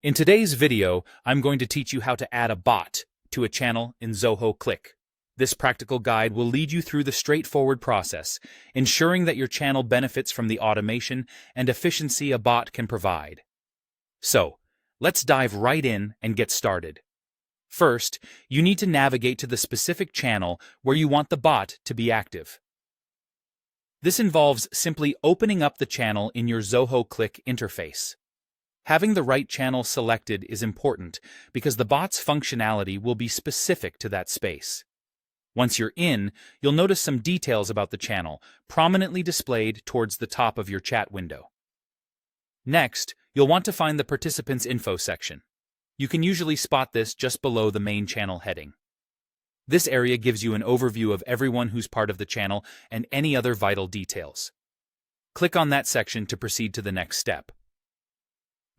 In today's video, I'm going to teach you how to add a bot to a channel in Zoho Cliq. This practical guide will lead you through the straightforward process, ensuring that your channel benefits from the automation and efficiency a bot can provide. So, let's dive right in and get started. First, you need to navigate to the specific channel where you want the bot to be active. This involves simply opening up the channel in your Zoho Cliq interface. Having the right channel selected is important because the bot's functionality will be specific to that space. Once you're in, you'll notice some details about the channel prominently displayed towards the top of your chat window. Next, you'll want to find the Participants Info section. You can usually spot this just below the main channel heading. This area gives you an overview of everyone who's part of the channel and any other vital details. Click on that section to proceed to the next step.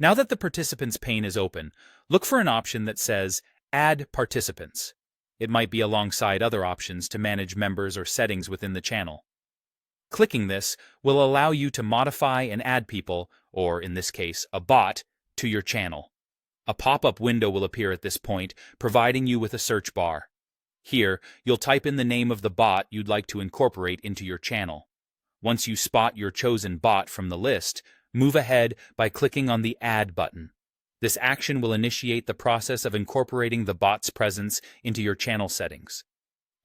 Now that the Participants pane is open, look for an option that says Add Participants. It might be alongside other options to manage members or settings within the channel. Clicking this will allow you to modify and add people, or in this case, a bot, to your channel. A pop-up window will appear at this point, providing you with a search bar. Here, you'll type in the name of the bot you'd like to incorporate into your channel. Once you spot your chosen bot from the list, move ahead by clicking on the Add button. This action will initiate the process of incorporating the bot's presence into your channel settings.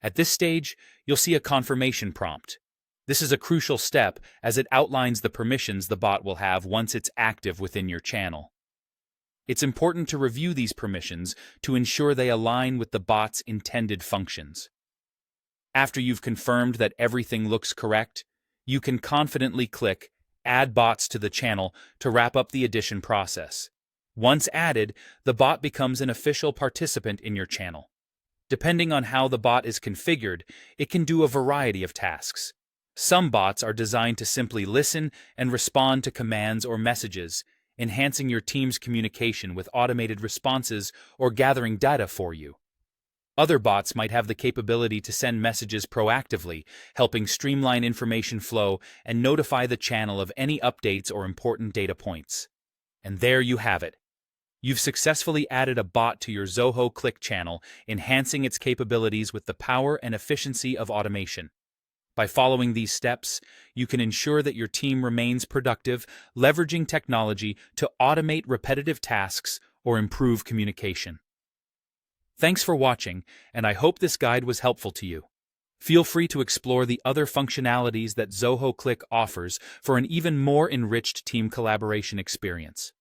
At this stage, you'll see a confirmation prompt. This is a crucial step as it outlines the permissions the bot will have once it's active within your channel. It's important to review these permissions to ensure they align with the bot's intended functions. After you've confirmed that everything looks correct, you can confidently click Add Bots to the channel to wrap up the addition process. Once added, the bot becomes an official participant in your channel. Depending on how the bot is configured, it can do a variety of tasks. Some bots are designed to simply listen and respond to commands or messages, enhancing your team's communication with automated responses or gathering data for you. Other bots might have the capability to send messages proactively, helping streamline information flow and notify the channel of any updates or important data points. And there you have it. You've successfully added a bot to your Zoho Cliq channel, enhancing its capabilities with the power and efficiency of automation. By following these steps, you can ensure that your team remains productive, leveraging technology to automate repetitive tasks or improve communication. Thanks for watching, and I hope this guide was helpful to you. Feel free to explore the other functionalities that Zoho Cliq offers for an even more enriched team collaboration experience.